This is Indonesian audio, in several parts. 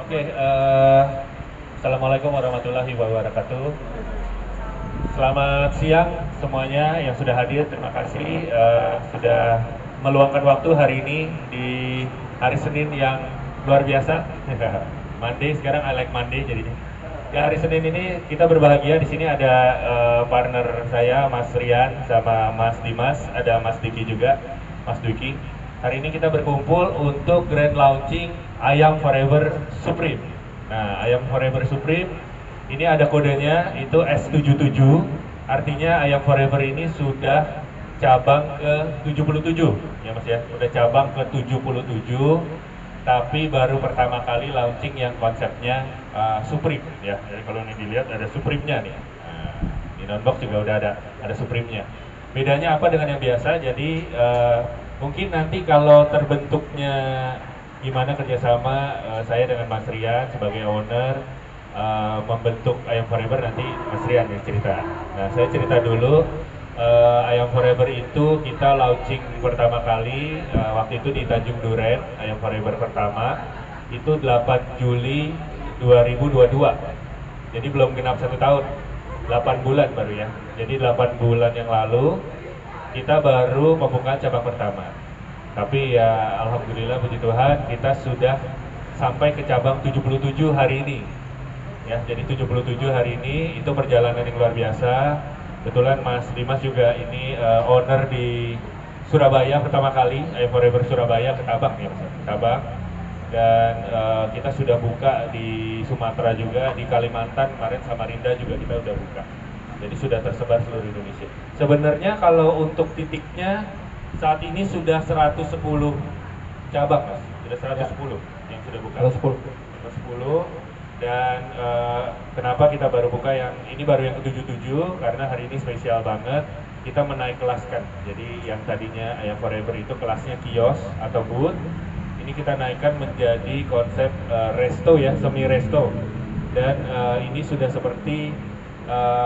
Oke, Assalamualaikum warahmatullahi wabarakatuh. Selamat siang semuanya yang sudah hadir. Terima kasih sudah meluangkan waktu hari ini di hari Senin yang luar biasa. Monday, sekarang I like Monday jadinya. Ya, hari Senin ini kita berbahagia. Di sini ada partner saya, Mas Rian, sama Mas Dimas, ada Mas Diki juga, Mas Duki. Hari ini kita berkumpul untuk grand launching Ayam Forever Supreme. Nah, Ayam Forever Supreme ini ada kodenya, itu S77. Artinya Ayam Forever ini sudah cabang ke 77 ya Mas ya. Udah cabang ke 77, tapi baru pertama kali launching yang konsepnya Supreme ya. Jadi kalau ini dilihat ada Supreme-nya nih. Nah, di Nonbox juga udah ada Supreme-nya. Bedanya apa dengan yang biasa? Jadi mungkin nanti kalau terbentuknya gimana kerjasama saya dengan Mas Rian sebagai owner membentuk Ayam Forever, nanti Mas Rian yang cerita. Nah, saya cerita dulu. Ayam Forever itu kita launching pertama kali waktu itu di Tanjung Duren. Ayam Forever pertama itu 8 Juli 2022. Jadi belum genap 1 tahun, 8 bulan baru ya. Jadi 8 bulan yang lalu kita baru membuka cabang pertama. Tapi ya alhamdulillah puji Tuhan kita sudah sampai ke cabang 77 hari ini. Ya, jadi 77 hari ini itu perjalanan yang luar biasa. Kebetulan Mas Dimas juga ini owner di Surabaya pertama kali, Ayam Forever Surabaya, Ketabang ya Mas, Ketabang. Dan kita sudah buka di Sumatera juga, di Kalimantan, kemarin Samarinda juga kita sudah buka. Jadi sudah tersebar seluruh Indonesia. Sebenarnya kalau untuk titiknya saat ini sudah 110 cabang Mas, sudah 110 yang sudah buka. 110. Dan kenapa kita baru buka yang ini, baru yang ke-77, karena hari ini spesial banget. Kita menaik kelaskan. Jadi yang tadinya Ayam Forever itu kelasnya kios atau booth, ini kita naikkan menjadi konsep resto ya, semi resto. Dan ini sudah seperti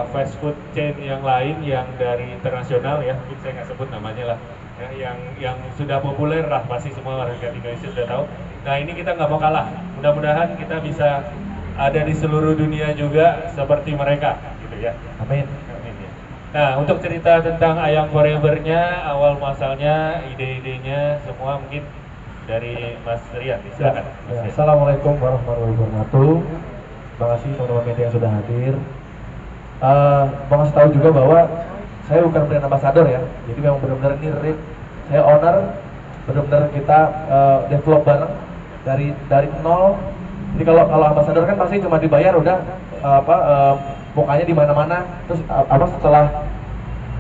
fast food chain yang lain yang dari internasional ya, mungkin saya nggak sebut namanya lah ya, yang sudah populer lah, pasti semua warga Indonesia sudah tahu. Nah, ini kita nggak mau kalah. Mudah-mudahan kita bisa ada di seluruh dunia juga seperti mereka, gitu ya. Amin. Amin ya. Nah, untuk cerita tentang Ayam Forever-nya, awal muasalnya, ide-idenya semua mungkin dari Mas Rian. Silakan. Ya. Assalamualaikum warahmatullahi wabarakatuh. Terima kasih teman-teman media yang sudah hadir. Mau kasih tahu juga bahwa saya bukan brand ambassador ya. Jadi memang benar-benar ini real. Saya owner, benar-benar kita develop bareng dari nol. Jadi kalau ambassador kan pasti cuma dibayar udah mukanya di mana-mana, terus setelah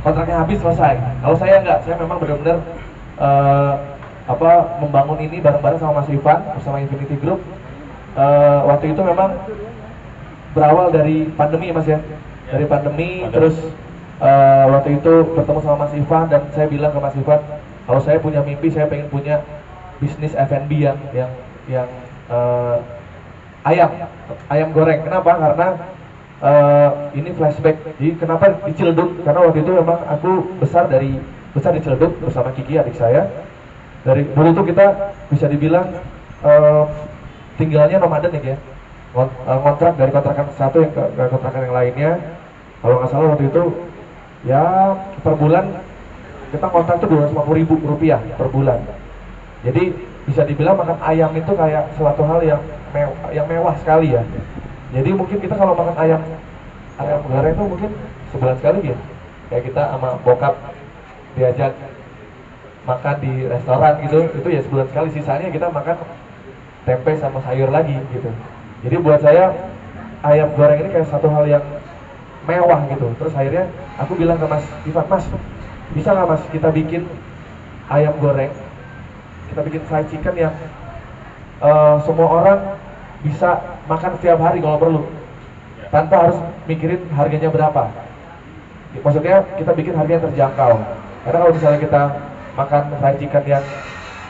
kontraknya habis selesai. Kalau saya enggak, saya memang benar-benar membangun ini bareng-bareng sama Mas Ivan bersama Infinity Group. Waktu itu memang berawal dari pandemi ya Mas ya. Dari pandemi, terus waktu itu bertemu sama Mas Ivan dan saya bilang ke Mas Ivan, kalau saya punya mimpi, saya pengen punya bisnis F&B yang ayam goreng. Kenapa? Karena ini flashback. Jadi kenapa di Ciledug? Karena waktu itu memang aku besar di Ciledug bersama Kiki adik saya. Dari dulu itu kita bisa dibilang tinggalnya nomaden ya, ngontrak dari kontrakan satu yang ke kontrakan yang lainnya. Kalau nggak salah waktu itu ya per bulan kita kontrak itu Rp250.000 per bulan. Jadi bisa dibilang makan ayam itu kayak suatu hal yang mewah sekali ya. Jadi mungkin kita kalau makan ayam goreng itu mungkin sebulan sekali ya. Kayak kita sama bokap diajak makan di restoran gitu, itu ya sebulan sekali. Sisanya kita makan tempe sama sayur lagi gitu. Jadi buat saya ayam goreng ini kayak satu hal yang mewah gitu. Terus akhirnya aku bilang ke Mas Ivan, Mas, bisa nggak Mas kita bikin ayam goreng, kita bikin fried chicken yang semua orang bisa makan setiap hari kalau perlu, tanpa harus mikirin harganya berapa. Maksudnya kita bikin harganya terjangkau. Karena kalau misalnya kita makan fried chicken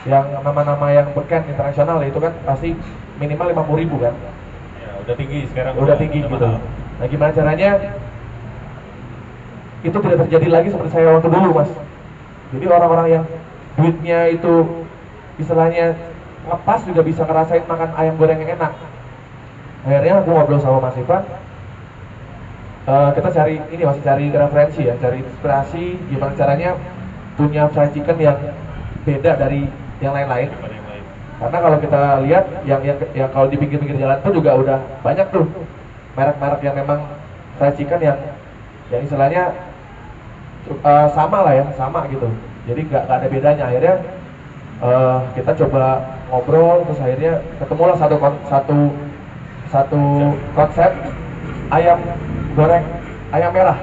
yang nama-nama yang beken internasional itu kan pasti minimal 50.000 kan. Ya, udah tinggi sekarang. Udah tinggi gitu. Nah, gimana caranya itu tidak terjadi lagi seperti saya waktu dulu Mas. Jadi orang-orang yang duitnya itu istilahnya ngepas juga bisa ngerasain makan ayam goreng yang enak. Akhirnya aku ngobrol sama Mas Ivan, kita masih cari referensi ya, cari inspirasi gimana caranya punya fried chicken yang beda dari yang lain-lain. Karena kalau kita lihat yang kalau di pinggir-pinggir jalan tuh juga udah banyak tuh merek-merek yang memang fried chicken yang istilahnya sama lah ya, sama gitu. Jadi nggak ada bedanya. Akhirnya kita coba ngobrol, terus akhirnya ketemulah satu konsep ayam goreng ayam merah.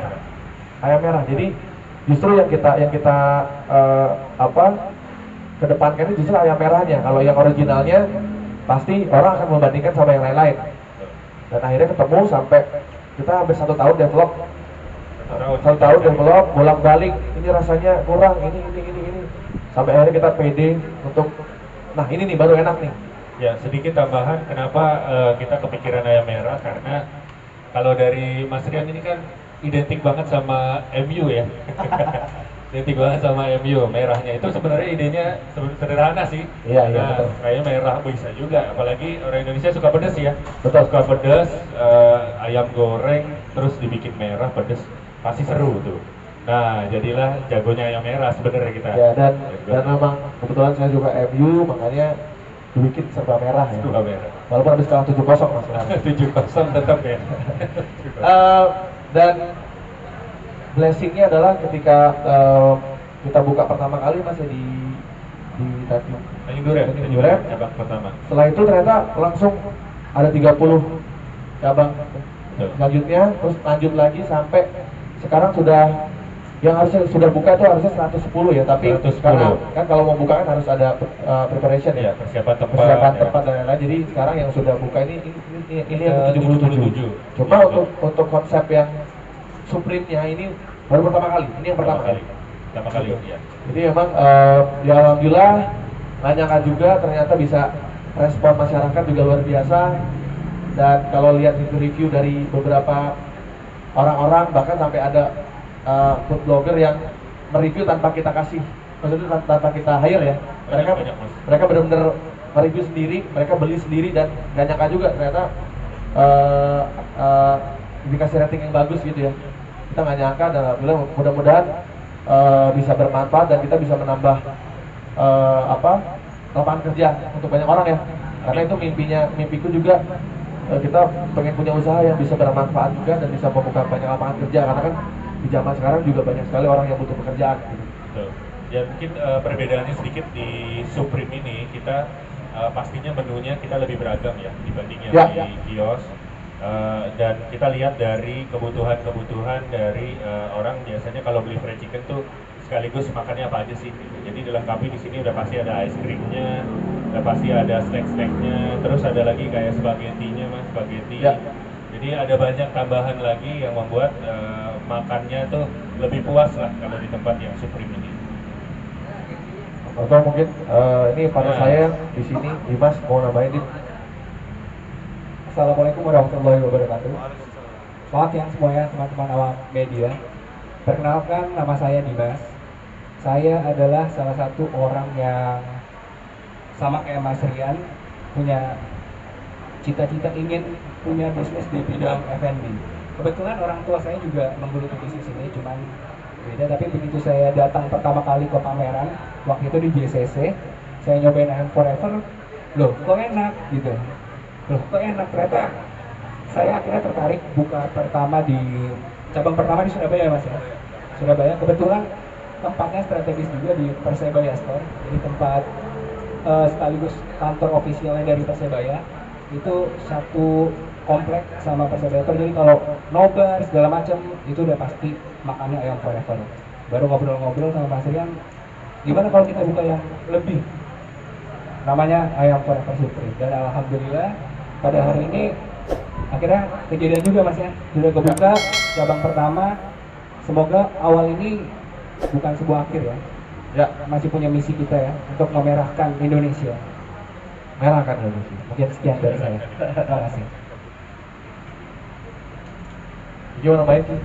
Jadi justru yang kita kedepankan ini justru ayam merahnya. Kalau yang originalnya pasti orang akan membandingkan sama yang lain-lain. Dan akhirnya ketemu sampai kita hampir 1 tahun develop, bolak-balik, ini rasanya kurang, ini. Sampai akhirnya kita pede untuk, nah ini nih baru enak nih. Ya, sedikit tambahan kenapa kita kepikiran ayam merah, karena kalau dari Mas Rian ini kan identik banget sama MU ya. Identik banget sama MU, merahnya itu sebenarnya idenya sederhana sih. Iya, Nah, kayaknya merah bisa juga, apalagi orang Indonesia suka pedas ya. Betul. Suka pedas, ayam goreng terus dibikin merah pedas, pasti seru tuh. Nah, jadilah jagonya ayam merah sebenarnya kita. Ya, dan memang kebetulan saya juga MU, makanya dibikin serba merah ya. Serba merah. Walaupun habis kalah 7-0 Mas. 7-0 tetap ya. Dan blessingnya adalah ketika kita buka pertama kali masih di Tanjung Duren, cabang pertama. Setelah itu ternyata langsung ada 30 cabang selanjutnya, terus lanjut lagi sampai sekarang yang harusnya sudah buka itu harusnya 110 ya, tapi 110. Karena kan kalau mau buka kan harus ada preparation ya, persiapan tempat dan lain-lain. Jadi sekarang yang sudah buka ini yang 77. Cuma untuk konsep yang Supreme-nya ini baru pertama kali. Ini yang pertama kali. Ya. Jadi memang ya alhamdulillah nggak nyangka juga ternyata bisa respon masyarakat juga luar biasa. Dan kalau lihat review dari beberapa orang-orang, bahkan sampai ada food blogger yang mereview tanpa kita kasih, maksudnya tanpa kita hire ya. Mereka benar-benar mereview sendiri, mereka beli sendiri, dan nggak nyangka juga ternyata dikasih rating yang bagus gitu ya. Kita nggak nyangka, dan alhamdulillah mudah-mudahan bisa bermanfaat dan kita bisa menambah lapangan kerja untuk banyak orang ya. Karena itu mimpiku juga, kita pengen punya usaha yang bisa bermanfaat juga dan bisa membuka banyak lapangan kerja, karena kan di zaman sekarang juga banyak sekali orang yang butuh pekerjaan gitu. Betul. Ya mungkin perbedaannya sedikit di Supreme ini, kita pastinya menunya kita lebih beragam ya dibanding yang di kios. Dan kita lihat dari kebutuhan dari orang biasanya kalau beli fried chicken tuh sekaligus makannya apa aja sih gitu. Jadi dilengkapi di sini udah pasti ada ice creamnya, udah pasti ada snack-snacknya, terus ada lagi kayak spaghettinya Mas, spaghetti. Jadi ada banyak tambahan lagi yang membuat makannya tuh lebih puas lah kalau di tempat yang Supreme ini. Atau mungkin ini partner saya di sini, Dimas, mau nambahin Dim. Assalamualaikum warahmatullahi wabarakatuh. Selamat siang semuanya teman-teman awak media. Perkenalkan, nama saya Dimas. Saya adalah salah satu orang yang sama kayak Mas Rian, punya cita-cita ingin punya bisnis di bidang F&B. Kebetulan orang tua saya juga menggeluti bisnis ini, cuman beda. Tapi begitu saya datang pertama kali ke pameran, waktu itu di JCC, saya nyobain ayam forever, loh kok enak gitu. Loh kok enak, ternyata saya akhirnya tertarik buka cabang pertama di Surabaya Mas ya. Surabaya, kebetulan tempatnya strategis juga di Persebaya Store, jadi tempat sekaligus kantor ofisialnya dari Persebaya. Itu satu komplek sama Persebaya Store, jadi kalau nobar segala macam itu udah pasti makannya ayam forever. Baru ngobrol-ngobrol sama Mas Rian, gimana kalau kita buka yang lebih, namanya ayam forever Supreme. Dan alhamdulillah pada hari ini akhirnya kejadian juga Mas ya, sudah kebuka cabang pertama. Semoga awal ini bukan sebuah akhir ya, masih punya misi kita ya untuk memerahkan Indonesia. Merahkan Indonesia. Mungkin sekian dari saya. Terima kasih. Gimana main sih?